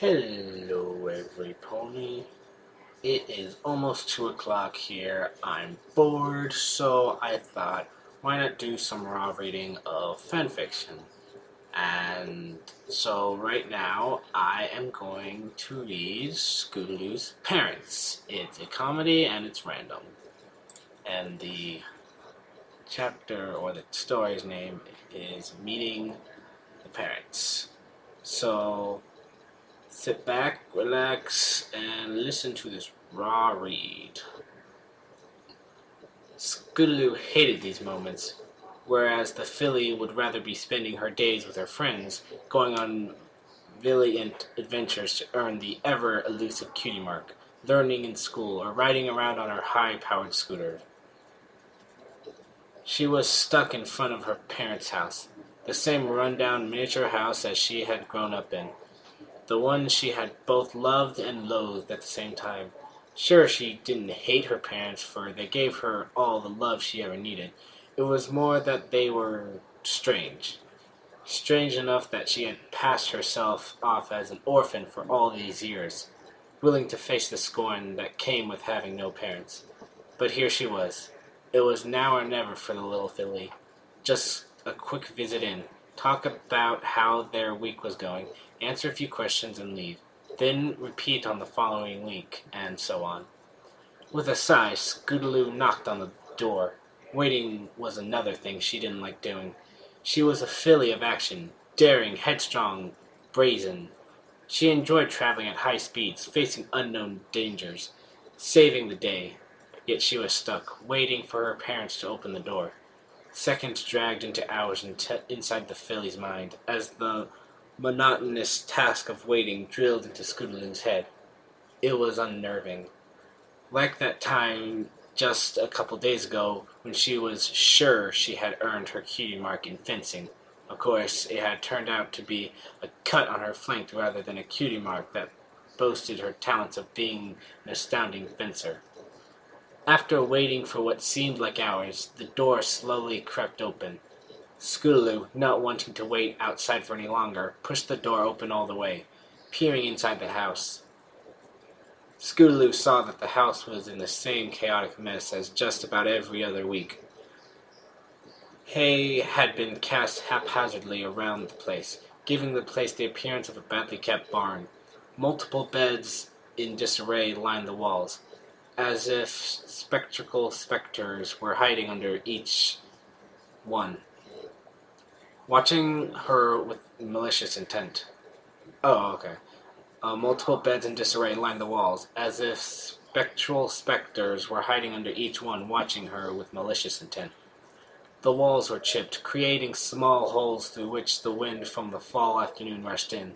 Hello, every pony. It is almost 2 o'clock here. I'm bored, so I thought, why not do some raw reading of fanfiction? And so right now, I am going to read Scootaloo's Parents. It's a comedy and it's random. And the chapter or the story's name is Meeting the Parents. So sit back, relax, and listen to this raw read. Scootaloo hated these moments, whereas the filly would rather be spending her days with her friends, going on valiant adventures to earn the ever-elusive cutie mark, learning in school, or riding around on her high-powered scooter. She was stuck in front of her parents' house, the same run-down miniature house as she had grown up in. The one she had both loved and loathed at the same time. Sure, she didn't hate her parents, for they gave her all the love she ever needed. It was more that they were strange. Strange enough that she had passed herself off as an orphan for all these years, willing to face the scorn that came with having no parents. But here she was. It was now or never for the little filly. Just a quick visit in, talk about how their week was going, answer a few questions and leave. Then repeat on the following week, and so on. With a sigh, Scootaloo knocked on the door. Waiting was another thing she didn't like doing. She was a filly of action, daring, headstrong, brazen. She enjoyed traveling at high speeds, facing unknown dangers, saving the day. Yet she was stuck, waiting for her parents to open the door. Seconds dragged into hours inside the filly's mind, as the monotonous task of waiting drilled into Scootaloo's head. It was unnerving. Like that time just a couple days ago when she was sure she had earned her cutie mark in fencing. Of course, it had turned out to be a cut on her flank rather than a cutie mark that boasted her talents of being an astounding fencer. After waiting for what seemed like hours, the door slowly crept open. Scootaloo, not wanting to wait outside for any longer, pushed the door open all the way, peering inside the house. Scootaloo saw that the house was in the same chaotic mess as just about every other week. Hay had been cast haphazardly around the place, giving the place the appearance of a badly kept barn. Multiple beds in disarray lined the walls, as if spectral specters were hiding under each one, watching her with malicious intent. Oh, okay. Multiple beds in disarray lined the walls, as if spectral specters were hiding under each one, watching her with malicious intent. The walls were chipped, creating small holes through which the wind from the fall afternoon rushed in.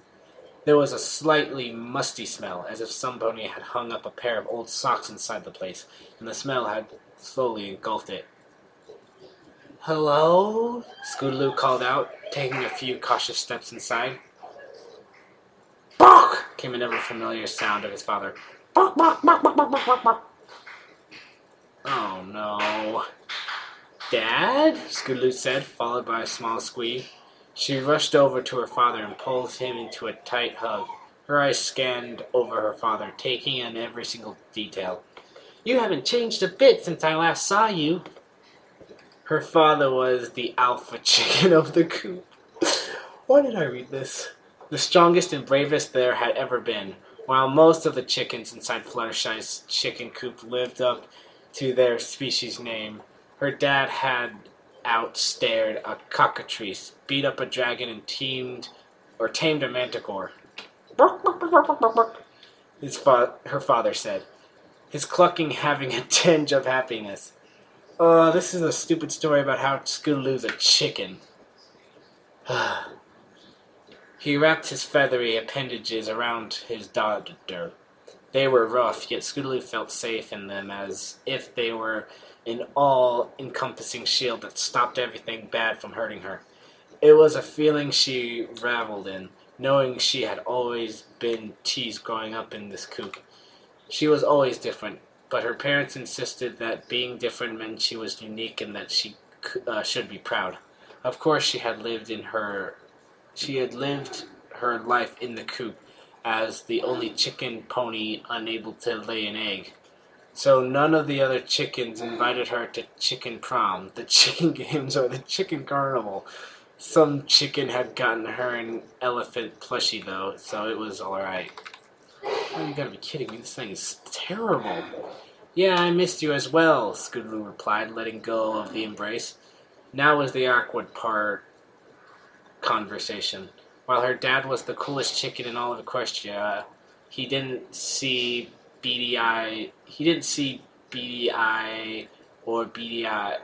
There was a slightly musty smell, as if somebody had hung up a pair of old socks inside the place, and the smell had slowly engulfed it. "Hello?" Scootaloo called out, taking a few cautious steps inside. "Bark!" came an ever-familiar sound of his father. "Bark, bark, bark, bark, bark, bark, bark." "Oh, no." "Dad?" Scootaloo said, followed by a small squeak. She rushed over to her father and pulled him into a tight hug. Her eyes scanned over her father, taking in every single detail. "You haven't changed a bit since I last saw you." Her father was the alpha chicken of the coop. Why did I read this? The strongest and bravest there had ever been. While most of the chickens inside Fluttershy's chicken coop lived up to their species name, her dad had outstared a cockatrice, beat up a dragon, and tamed a manticore. Her father said, his clucking having a tinge of happiness. This is a stupid story about how Scootaloo's a chicken. He wrapped his feathery appendages around his daughter. They were rough, yet Scootaloo felt safe in them, as if they were an all-encompassing shield that stopped everything bad from hurting her. It was a feeling she reveled in, knowing she had always been teased growing up in this coop. She was always different, but her parents insisted that being different meant she was unique and that she should be proud. Of course, she had lived her life in the coop, as the only chicken pony unable to lay an egg. So none of the other chickens invited her to chicken prom, the chicken games, or the chicken carnival. Some chicken had gotten her an elephant plushie though, so it was alright. Oh, you gotta be kidding me, this thing is terrible. Yeah, I missed you as well, Scootaloo replied, letting go of the embrace. Now was the awkward part conversation. While her dad was the coolest chicken in all of Equestria, he didn't see He didn't see BDI or BDI.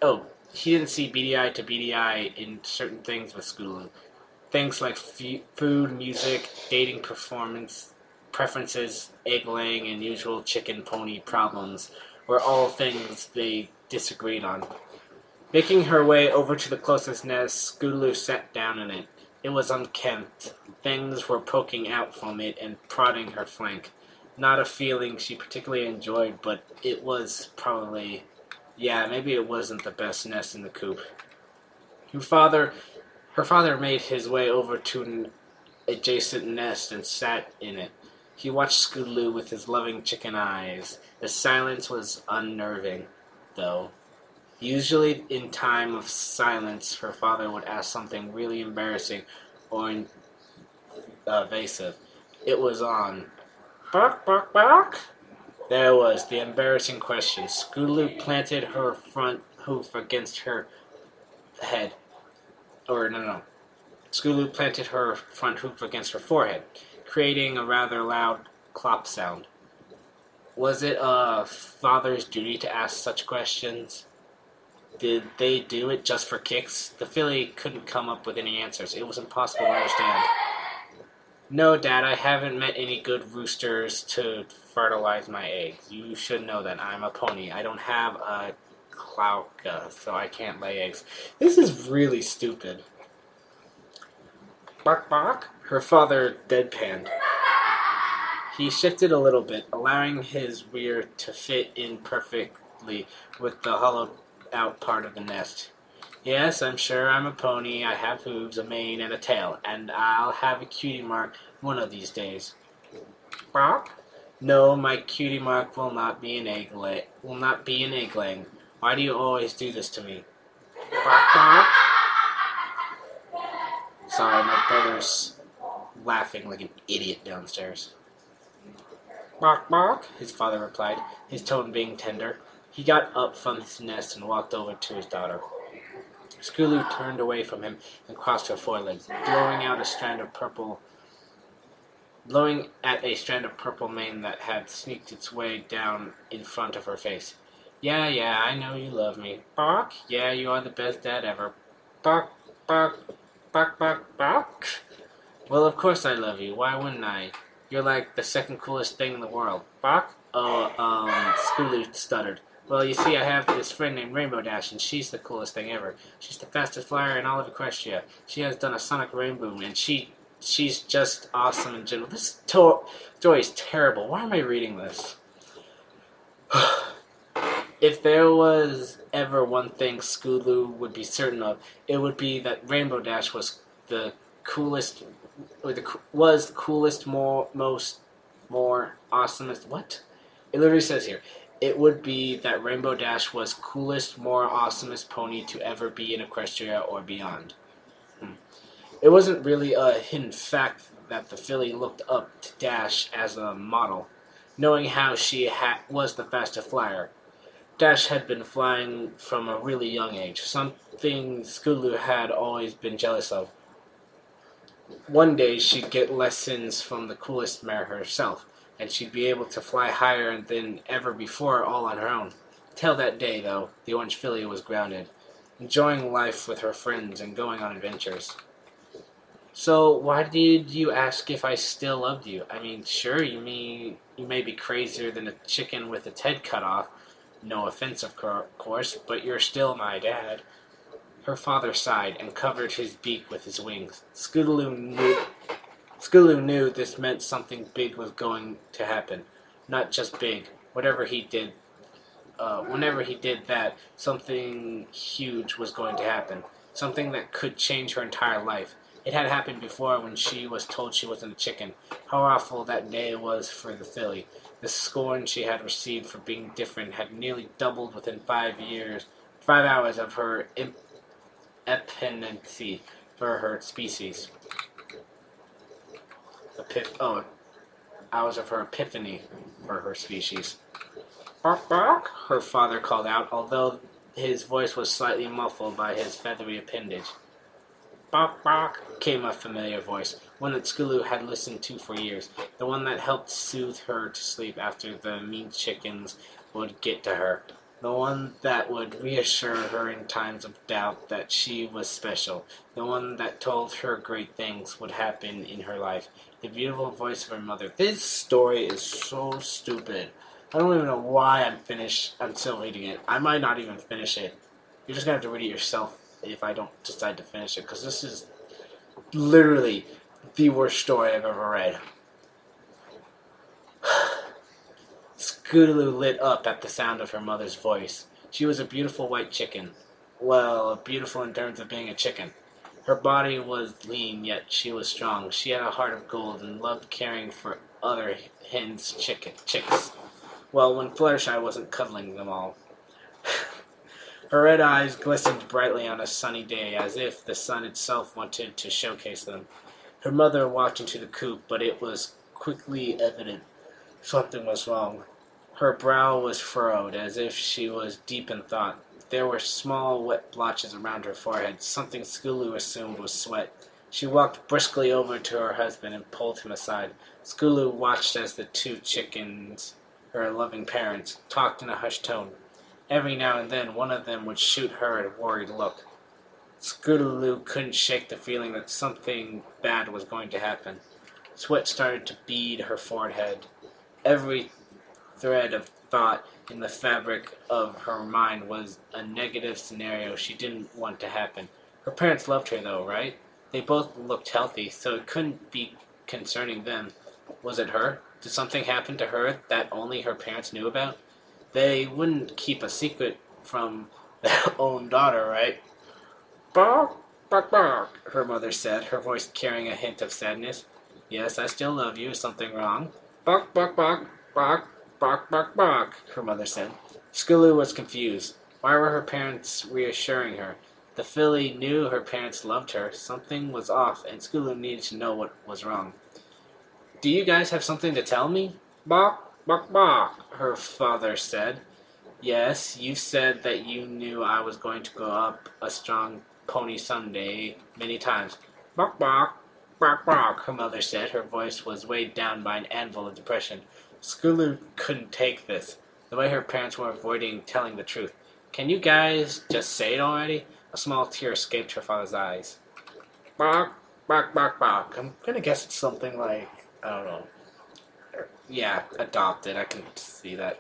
Oh, he didn't see BDI to BDI in certain things with Scootaloo. Things like food, music, dating preferences, egg laying, and usual chicken pony problems were all things they disagreed on. Making her way over to the closest nest, Scootaloo sat down in it. It was unkempt. Things were poking out from it and prodding her flank. Not a feeling she particularly enjoyed, but it was probably... Yeah, maybe it wasn't the best nest in the coop. Her father made his way over to an adjacent nest and sat in it. He watched Scootaloo with his loving chicken eyes. The silence was unnerving, though. Usually in time of silence, her father would ask something really embarrassing or evasive. It was on. Bark, bark, bark. There was the embarrassing question. Scootaloo planted her front hoof against her head. No. Scootaloo planted her front hoof against her forehead, creating a rather loud clop sound. Was it a father's duty to ask such questions? Did they do it just for kicks? The filly couldn't come up with any answers. It was impossible to understand. No, Dad, I haven't met any good roosters to fertilize my eggs. You should know that. I'm a pony. I don't have a cloaca, so I can't lay eggs. This is really stupid. Bark, bark. Her father deadpanned. He shifted a little bit, allowing his rear to fit in perfectly with the hollowed-out part of the nest. Yes, I'm sure I'm a pony. I have hooves, a mane, and a tail, and I'll have a cutie mark one of these days. Bark? No, my cutie mark will not be an egg laying. Why do you always do this to me? Bark, bark. Sorry, my brother's laughing like an idiot downstairs. Bark, bark, his father replied, his tone being tender. He got up from his nest and walked over to his daughter. Scootaloo turned away from him and crossed her forelegs, blowing at a strand of purple mane that had sneaked its way down in front of her face. Yeah, I know you love me. Bark? Yeah, you are the best dad ever. Bark, bark, bark, bark, bark. Well, of course I love you. Why wouldn't I? You're like the second coolest thing in the world. Bark? Scootaloo stuttered. Well, you see, I have this friend named Rainbow Dash, and she's the coolest thing ever. She's the fastest flyer in all of Equestria. She has done a sonic rainboom, and she's just awesome in general. This story is terrible. Why am I reading this? If there was ever one thing Scootaloo would be certain of, it would be that Rainbow Dash was the coolest, more awesomest. What? It literally says here. It would be that Rainbow Dash was coolest, more awesomest pony to ever be in Equestria or beyond. It wasn't really a hidden fact that the filly looked up to Dash as a model, knowing how she was the fastest flyer. Dash had been flying from a really young age, something Scootaloo had always been jealous of. One day she'd get lessons from the coolest mare herself, and she'd be able to fly higher than ever before all on her own. Till that day, though, the orange filly was grounded, enjoying life with her friends and going on adventures. So, why did you ask if I still loved you? I mean, sure, you may be crazier than a chicken with its head cut off. No offense, of course, but you're still my dad. Her father sighed and covered his beak with his wings. Scootaloo knew this meant something big was going to happen. Not just big. Whenever he did that, something huge was going to happen. Something that could change her entire life. It had happened before when she was told she wasn't a chicken. How awful that day was for the filly. The scorn she had received for being different had nearly doubled within 5 hours of her epinency for her species. Hours of her epiphany for her species. Bark, bark, her father called out, although his voice was slightly muffled by his feathery appendage. Bark, bark, came a familiar voice, one that Scootaloo had listened to for years, the one that helped soothe her to sleep after the mean chickens would get to her, the one that would reassure her in times of doubt that she was special, the one that told her great things would happen in her life, the beautiful voice of her mother. This story is so stupid. I don't even know why I'm still reading it. I might not even finish it. You're just going to have to read it yourself if I don't decide to finish it, because this is literally the worst story I've ever read. Scootaloo lit up at the sound of her mother's voice. She was a beautiful white chicken. Well, beautiful in terms of being a chicken. Her body was lean, yet she was strong. She had a heart of gold and loved caring for other hens' chicks. Well, when Fluttershy wasn't cuddling them all. Her red eyes glistened brightly on a sunny day, as if the sun itself wanted to showcase them. Her mother walked into the coop, but it was quickly evident something was wrong. Her brow was furrowed, as if she was deep in thought. There were small, wet blotches around her forehead, something Scootaloo assumed was sweat. She walked briskly over to her husband and pulled him aside. Scootaloo watched as the two chickens, her loving parents, talked in a hushed tone. Every now and then, one of them would shoot her a worried look. Scootaloo couldn't shake the feeling that something bad was going to happen. Sweat started to bead her forehead. Every thread of thought in the fabric of her mind was a negative scenario she didn't want to happen. Her parents loved her, though, right? They both looked healthy, so it couldn't be concerning them. Was it her? Did something happen to her that only her parents knew about? They wouldn't keep a secret from their own daughter, right? Bark, bark, bark, her mother said, her voice carrying a hint of sadness. Yes, I still love you. Is something wrong? Bark, bark, bark, bark, bark, bark, bark, her mother said. Scootaloo was confused. Why were her parents reassuring her? The filly knew her parents loved her. Something was off, and Scootaloo needed to know what was wrong. Do you guys have something to tell me? Bark, bark, bark, her father said. Yes, you said that you knew I was going to go up a strong pony someday many times. Bark, bark, bark, bark, her mother said. Her voice was weighed down by an anvil of depression. Scootaloo couldn't take this, the way her parents were avoiding telling the truth. Can you guys just say it already? A small tear escaped her father's eyes. Bark, bark, bark, bark. I'm gonna guess it's something like, I don't know. Yeah, adopted. I can see that.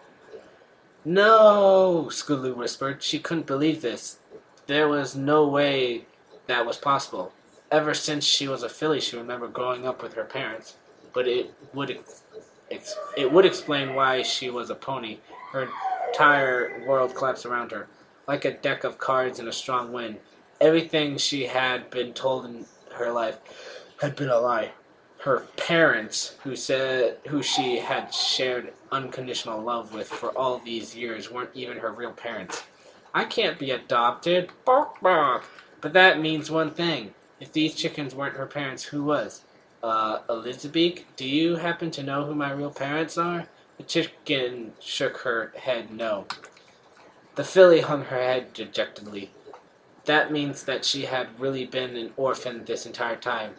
No, Scootaloo whispered. She couldn't believe this. There was no way that was possible. Ever since she was a filly, she remembered growing up with her parents. But it would explain why she was a pony. Her entire world collapsed around her, like a deck of cards in a strong wind. Everything she had been told in her life had been a lie. Her parents, who she had shared unconditional love with for all these years, weren't even her real parents. I can't be adopted. Bark, bark. But that means one thing. If these chickens weren't her parents, who was? Elizabeth, do you happen to know who my real parents are? The chicken shook her head no. The filly hung her head dejectedly. That means that she had really been an orphan this entire time.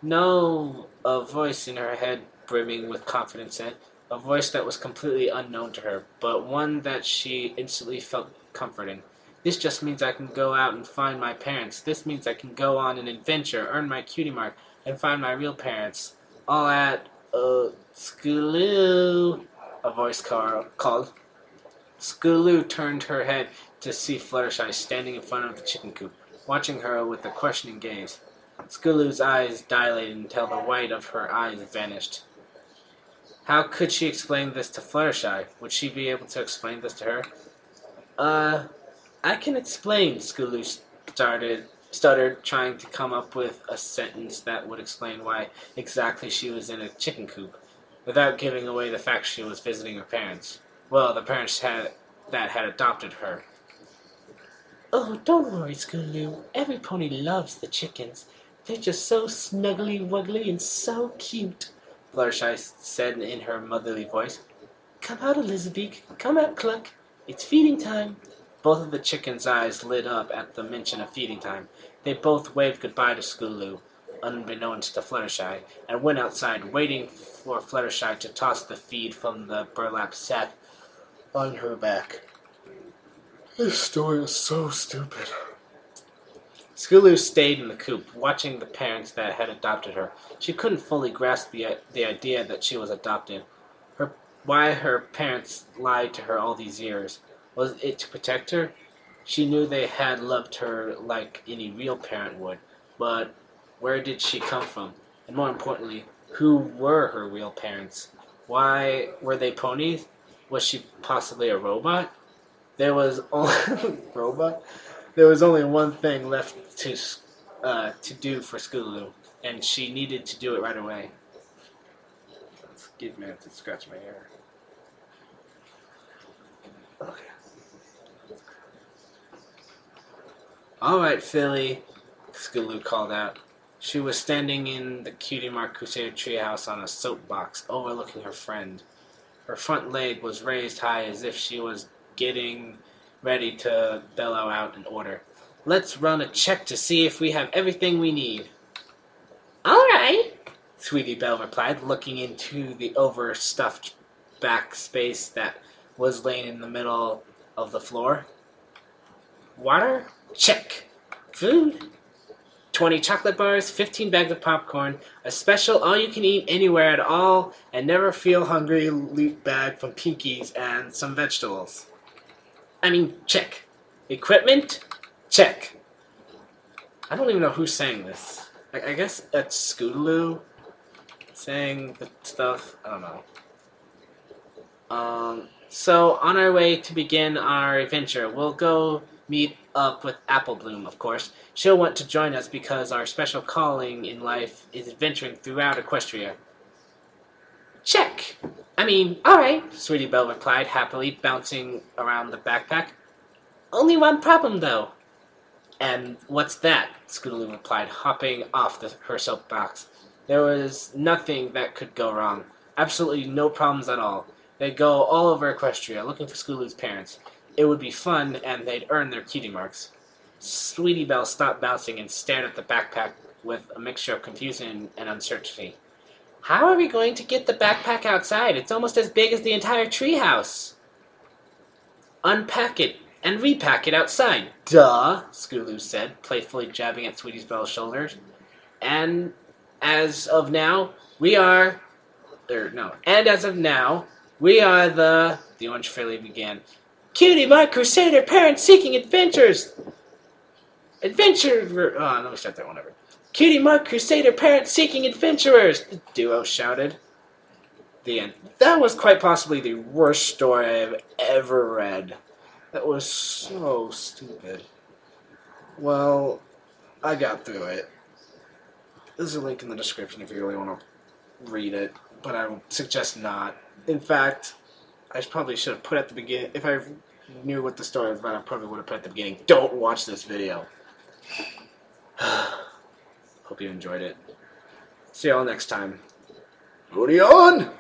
No, a voice in her head brimming with confidence said, a voice that was completely unknown to her, but one that she instantly felt comforting. This just means I can go out and find my parents. This means I can go on an adventure, earn my cutie mark, and find my real parents. All at, Scootaloo, a voice called. Scootaloo turned her head to see Fluttershy standing in front of the chicken coop, watching her with a questioning gaze. Scootaloo's eyes dilated until the white of her eyes vanished. How could she explain this to Fluttershy? Would she be able to explain this to her? I can explain, Scootaloo started. stuttered, trying to come up with a sentence that would explain why exactly she was in a chicken coop, without giving away the fact she was visiting her parents. Well, the parents that had adopted her. Oh, don't worry, Scootaloo. Every pony loves the chickens. They're just so snuggly wuggly and so cute, Fluttershy said in her motherly voice. Come out, Elizabeth. Come out, Cluck. It's feeding time. Both of the chickens' eyes lit up at the mention of feeding time. They both waved goodbye to Scootaloo, unbeknownst to Fluttershy, and went outside, waiting for Fluttershy to toss the feed from the burlap sack on her back. This story is so stupid. Scootaloo stayed in the coop, watching the parents that had adopted her. She couldn't fully grasp the idea that she was adopted. Why her parents lied to her all these years. Was it to protect her? She knew they had loved her like any real parent would, but where did she come from? And more importantly, who were her real parents? Why were they ponies? Was she possibly a robot? There was only robot. There was only one thing left to do for Scootaloo, and she needed to do it right away. Give me a minute to scratch my hair. Okay. All right, Philly, Scootaloo called out. She was standing in the Cutie Mark Crusader treehouse on a soapbox, overlooking her friend. Her front leg was raised high as if she was getting ready to bellow out an order. Let's run a check to see if we have everything we need. All right, Sweetie Belle replied, looking into the overstuffed back space that was laying in the middle of the floor. Water? Check. Food? 20 chocolate bars, 15 bags of popcorn, a special all-you-can-eat anywhere at all, and never feel hungry loot bag from Pinky's, and some vegetables. Check. Equipment? Check. I don't even know who's saying this. I guess that's Scootaloo saying the stuff. I don't know. So on our way to begin our adventure, we'll go meet up with Apple Bloom, of course. She'll want to join us because our special calling in life is adventuring throughout Equestria. Check! Alright, Sweetie Belle replied happily, bouncing around the backpack. Only one problem, though. And what's that? Scootaloo replied, hopping off her soapbox. There was nothing that could go wrong. Absolutely no problems at all. They'd go all over Equestria, looking for Scootaloo's parents. It would be fun, and they'd earn their cutie marks. Sweetie Belle stopped bouncing and stared at the backpack with a mixture of confusion and uncertainty. How are we going to get the backpack outside? It's almost as big as the entire treehouse. Unpack it and repack it outside. Duh, Scootaloo said, playfully jabbing at Sweetie Belle's shoulders. And as of now, we are the Orange Fairy began. Cutie Mark Crusader Parents Seeking Adventures! Let me start that one over. Cutie Mark Crusader Parents Seeking Adventurers! The duo shouted. The end. That was quite possibly the worst story I've ever read. That was so stupid. Well, I got through it. There's a link in the description if you really want to read it, but I would suggest not. In fact, I probably should have put at the beginning, if I knew what the story was about, I probably would have put at the beginning, don't watch this video. Hope you enjoyed it. See y'all next time. Pony on!